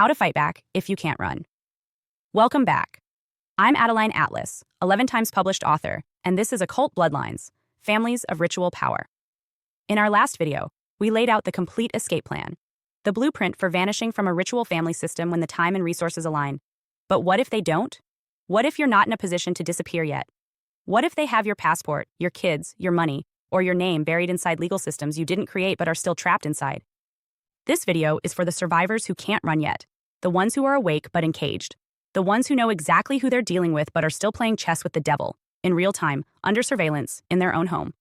How to fight back if you can't run. Welcome back. I'm Adeline Atlas, 11 times published author, and this is Occult Bloodlines, Families of Ritual Power. In our last video, we laid out the complete escape plan, the blueprint for vanishing from a ritual family system when the time and resources align. But what if they don't? What if you're not in a position to disappear yet? What if they have your passport, your kids, your money, or your name buried inside legal systems you didn't create but are still trapped inside? This video is for the survivors who can't run yet, the ones who are awake but encaged, the ones who know exactly who they're dealing with but are still playing chess with the devil, in real time, under surveillance, in their own home.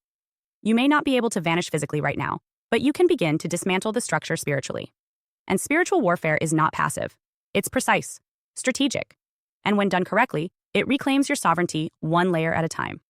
You may not be able to vanish physically right now, but you can begin to dismantle the structure spiritually. And spiritual warfare is not passive. It's precise, strategic, and when done correctly, it reclaims your sovereignty one layer at a time.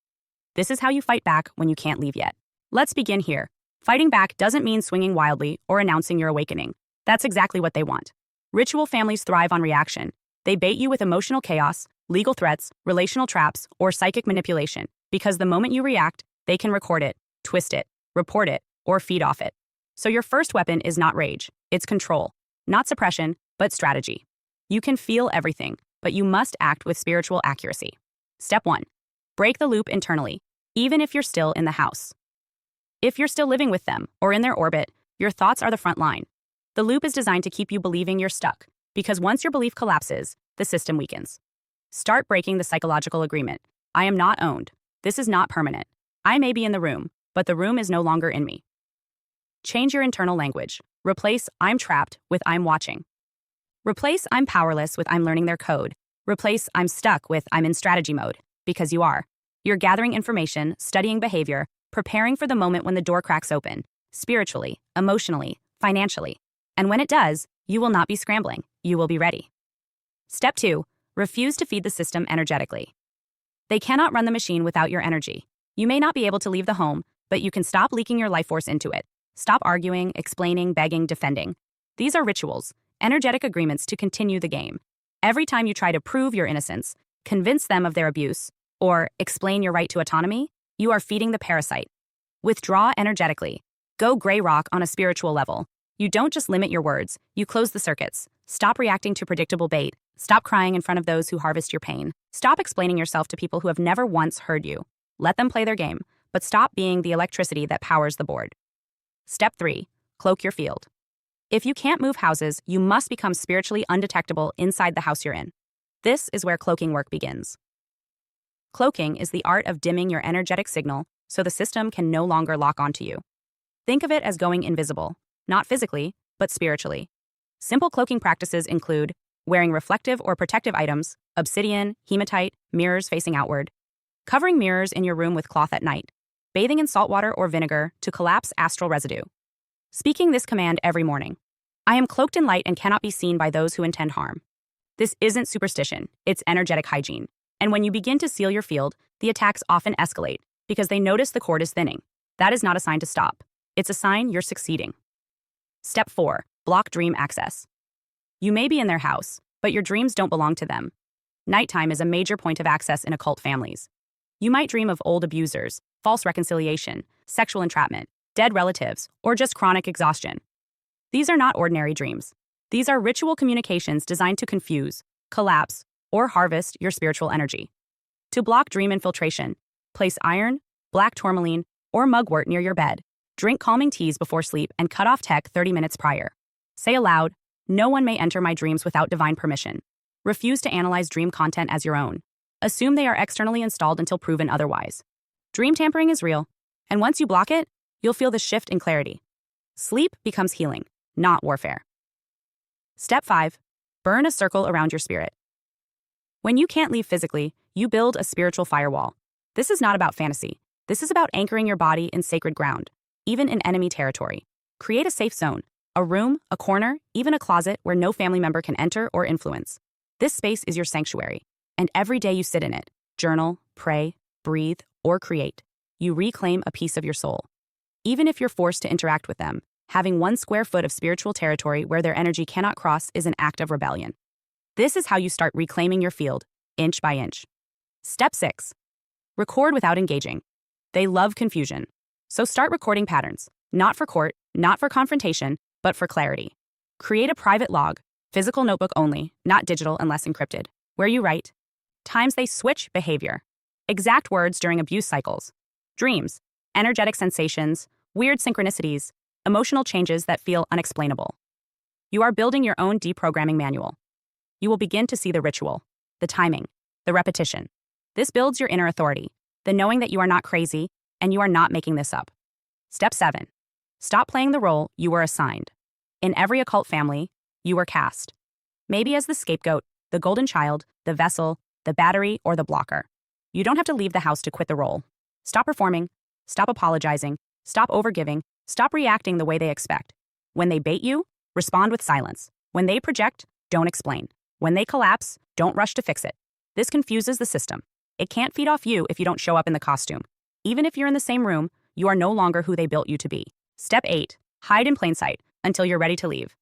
This is how you fight back when you can't leave yet. Let's begin here. Fighting back doesn't mean swinging wildly or announcing your awakening. That's exactly what they want. Ritual families thrive on reaction. They bait you with emotional chaos, legal threats, relational traps, or psychic manipulation, because the moment you react, they can record it, twist it, report it, or feed off it. So your first weapon is not rage, it's control. Not suppression, but strategy. You can feel everything, but you must act with spiritual accuracy. Step 1. Break the loop internally, even if you're still in the house. If you're still living with them, or in their orbit, your thoughts are the front line. The loop is designed to keep you believing you're stuck, because once your belief collapses, the system weakens. Start breaking the psychological agreement. I am not owned. This is not permanent. I may be in the room, but the room is no longer in me. Change your internal language. Replace I'm trapped with I'm watching. Replace I'm powerless with I'm learning their code. Replace I'm stuck with I'm in strategy mode, because you are. You're gathering information, studying behavior, preparing for the moment when the door cracks open, spiritually, emotionally, financially. And when it does, you will not be scrambling, you will be ready. Step 2. Refuse to feed the system energetically. They cannot run the machine without your energy. You may not be able to leave the home, but you can stop leaking your life force into it. Stop arguing, explaining, begging, defending. These are rituals, energetic agreements to continue the game. Every time you try to prove your innocence, convince them of their abuse, or explain your right to autonomy, you are feeding the parasite. Withdraw energetically. Go gray rock on a spiritual level. You don't just limit your words, you close the circuits. Stop reacting to predictable bait. Stop crying in front of those who harvest your pain. Stop explaining yourself to people who have never once heard you. Let them play their game, but stop being the electricity that powers the board. Step 3. Cloak your field. If you can't move houses, you must become spiritually undetectable inside the house you're in. This is where cloaking work begins. Cloaking is the art of dimming your energetic signal so the system can no longer lock onto you. Think of it as going invisible, not physically, but spiritually. Simple cloaking practices include wearing reflective or protective items, obsidian, hematite, mirrors facing outward, covering mirrors in your room with cloth at night, bathing in salt water or vinegar to collapse astral residue. Speaking this command every morning. I am cloaked in light and cannot be seen by those who intend harm. This isn't superstition, it's energetic hygiene. And when you begin to seal your field, the attacks often escalate because they notice the cord is thinning. That is not a sign to stop. It's a sign you're succeeding. Step 4. Block dream access. You may be in their house, but your dreams don't belong to them. Nighttime is a major point of access in occult families. You might dream of old abusers, false reconciliation, sexual entrapment, dead relatives, or just chronic exhaustion. These are not ordinary dreams. These are ritual communications designed to confuse, collapse, or harvest your spiritual energy. To block dream infiltration, place iron, black tourmaline, or mugwort near your bed. Drink calming teas before sleep and cut off tech 30 minutes prior. Say aloud, no one may enter my dreams without divine permission. Refuse to analyze dream content as your own. Assume they are externally installed until proven otherwise. Dream tampering is real, and once you block it, you'll feel the shift in clarity. Sleep becomes healing, not warfare. Step 5. Burn a circle around your spirit. When you can't leave physically, you build a spiritual firewall. This is not about fantasy. This is about anchoring your body in sacred ground, even in enemy territory. Create a safe zone, a room, a corner, even a closet where no family member can enter or influence. This space is your sanctuary, and every day you sit in it, journal, pray, breathe, or create, you reclaim a piece of your soul. Even if you're forced to interact with them, having 1 square foot of spiritual territory where their energy cannot cross is an act of rebellion. This is how you start reclaiming your field, inch by inch. Step 6. Record without engaging. They love confusion. So start recording patterns, not for court, not for confrontation, but for clarity. Create a private log, Physical notebook only, not digital unless encrypted. Where you write. Times they switch behavior. Exact words during abuse cycles. Dreams. Energetic sensations. Weird synchronicities. Emotional changes that feel unexplainable. You are building your own deprogramming manual. You will begin to see the ritual, the timing, the repetition. This builds your inner authority, the knowing that you are not crazy and you are not making this up. Step 7. Stop playing the role you were assigned. In every occult family, you were cast. Maybe as the scapegoat, the golden child, the vessel, the battery, or the blocker. You don't have to leave the house to quit the role. Stop performing, stop apologizing, stop overgiving, stop reacting the way they expect. When they bait you, respond with silence. When they project, don't explain. When they collapse, don't rush to fix it. This confuses the system. It can't feed off you if you don't show up in the costume. Even if you're in the same room, you are no longer who they built you to be. Step 8. Hide in plain sight until you're ready to leave.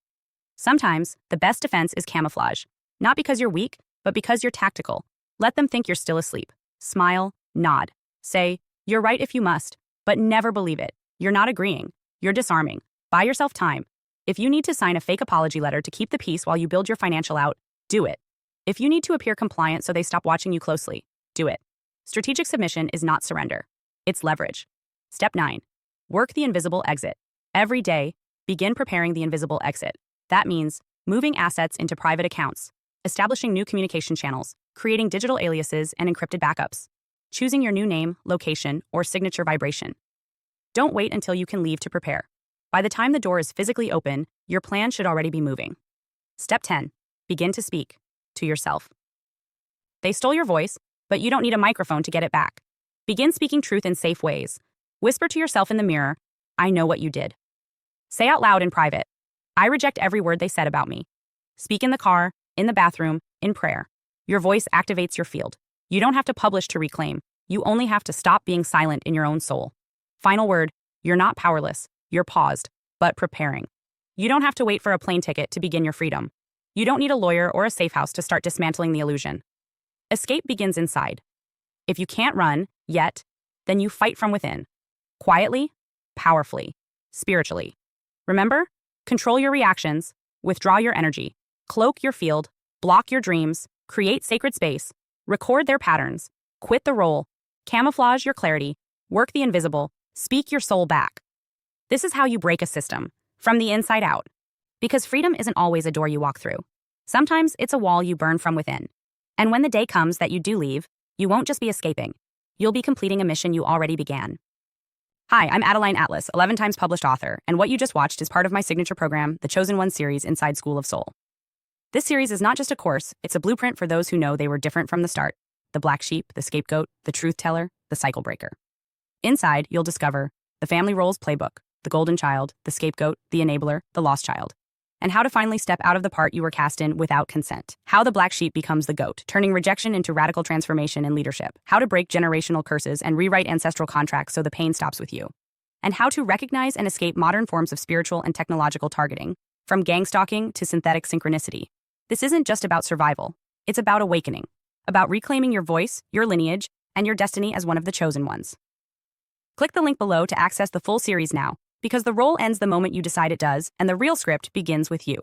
Sometimes, the best defense is camouflage. Not because you're weak, but because you're tactical. Let them think you're still asleep. Smile, nod. Say, you're right if you must, but never believe it. You're not agreeing. You're disarming. Buy yourself time. If you need to sign a fake apology letter to keep the peace while you build your financial out, do it. If you need to appear compliant so they stop watching you closely, do it. Strategic submission is not surrender. It's leverage. Step 9. Work the invisible exit. Every day, begin preparing the invisible exit. That means moving assets into private accounts, establishing new communication channels, creating digital aliases and encrypted backups, choosing your new name, location, or signature vibration. Don't wait until you can leave to prepare. By the time the door is physically open, your plan should already be moving. Step 10. Begin to speak to yourself. They stole your voice, but you don't need a microphone to get it back. Begin speaking truth in safe ways. Whisper to yourself in the mirror, I know what you did. Say out loud in private, I reject every word they said about me. Speak in the car, in the bathroom, in prayer. Your voice activates your field. You don't have to publish to reclaim. You only have to stop being silent in your own soul. Final word, you're not powerless. You're paused, but preparing. You don't have to wait for a plane ticket to begin your freedom. You don't need a lawyer or a safe house to start dismantling the illusion. Escape begins inside. If you can't run, yet, then you fight from within. Quietly, powerfully, spiritually. Remember? Control your reactions, withdraw your energy, cloak your field, block your dreams, create sacred space, record their patterns, quit the role, camouflage your clarity, work the invisible, speak your soul back. This is how you break a system, from the inside out. Because freedom isn't always a door you walk through. Sometimes it's a wall you burn from within. And when the day comes that you do leave, you won't just be escaping. You'll be completing a mission you already began. Hi, I'm Adeline Atlas, 11 times published author, and what you just watched is part of my signature program, the Chosen One series inside School of Soul. This series is not just a course, it's a blueprint for those who know they were different from the start. The black sheep, the scapegoat, the truth teller, the cycle breaker. Inside, you'll discover the family roles playbook, the golden child, the scapegoat, the enabler, the lost child, and how to finally step out of the part you were cast in without consent. How the black sheep becomes the goat, turning rejection into radical transformation in leadership. How to break generational curses and rewrite ancestral contracts so the pain stops with you. And how to recognize and escape modern forms of spiritual and technological targeting, from gang stalking to synthetic synchronicity. This isn't just about survival. It's about awakening, about reclaiming your voice, your lineage, and your destiny as one of the chosen ones. Click the link below to access the full series now, because the role ends the moment you decide it does, and the real script begins with you.